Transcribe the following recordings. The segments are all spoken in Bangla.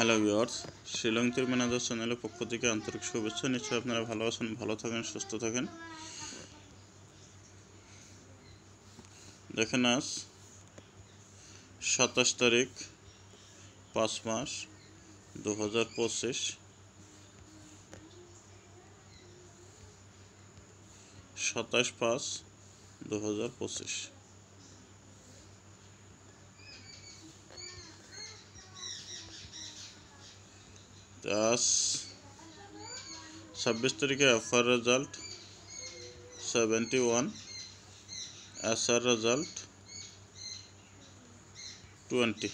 Hello viewers, Shillong tour manager চ্যানেলের পক্ষ থেকে আন্তরিক শুভেচ্ছা। নিশ্চয়ই আপনারা ভালো আছেন, ভালো থাকেন, সুস্থ থাকেন। দেখেন আজ 27 তারিখ 5 মাস 2025, 27/5/2025। আজ 26 তারিখে এফআর রেজাল্ট 71, এসআর রেজাল্ট 20।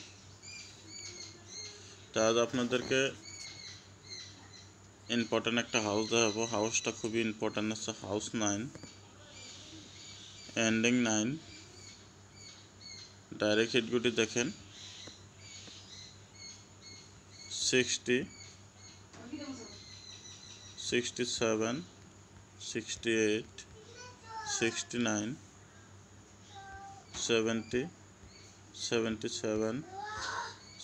আজ আপনাদেরকে ইম্পর্টেন্ট একটা হাউস দেখাবো। হাউসটা খুবই ইম্পর্টেন্ট আছে, হাউস 9, এন্ডিং 9। ডাইরেক্ট হিটগুটি দেখেন 60, 67, 68, 69, 70, 77,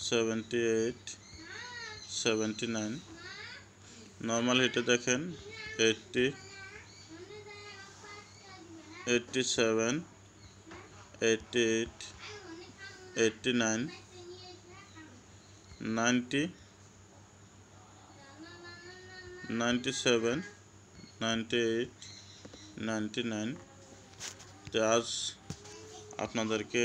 78, 79। নর্মাল হিটে দেখেন 80, 87, 88, 89, 90, 97, 98, 99। তো আজ আপনাদেরকে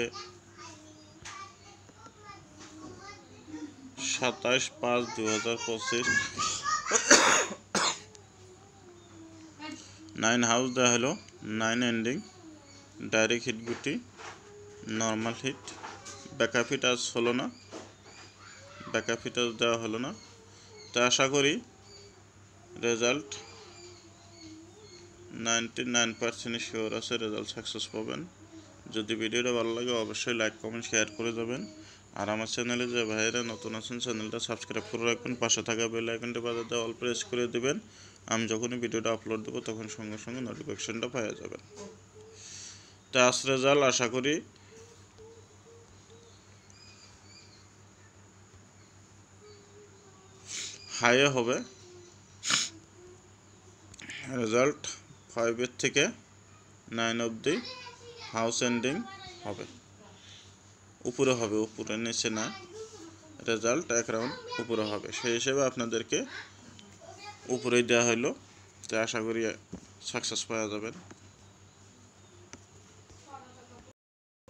27/5/2025 9 হাউস দেওয়া হলো। 9 এন্ডিং, ডাইরেক্ট হিট গুটি, নর্মাল হিট, ব্যাকআপ হিট আজ হলো না, ব্যাকআপ হিট আজ দেওয়া হলো না। তো আশা করি রেজাল্ট 99% শিওর আছে, রেজাল্ট সাকসেস পাবেন। যদি ভিডিওটা ভালো লাগে অবশ্যই লাইক, কমেন্ট, শেয়ার করে যাবেন। আর আমার চ্যানেলে যে ভাইয়েরা নতুন আছেন চ্যানেলটা সাবস্ক্রাইব করে রাখবেন, পাশে থাকা বেল আইকনটি বাজাতে অল প্রেস করে দেবেন। আমি যখনই ভিডিওটা আপলোড দেবো তখন সঙ্গে সঙ্গে নোটিফিকেশনটা পেয়ে যাবেন। তো আজ রেজাল্ট আশা করি হাইয়ে হবে। রেজাল্ট 5 থেকে 9 অবধি হাউস এন্ডিং হবে, উপরে হবে, উপরে নিচে না। রেজাল্ট এক রাউন্ড উপরে হবে, সেই হিসেবে আপনাদেরকে উপরেই দেওয়া হলো। তো আশা করি সাকসেস পাওয়া যাবেন।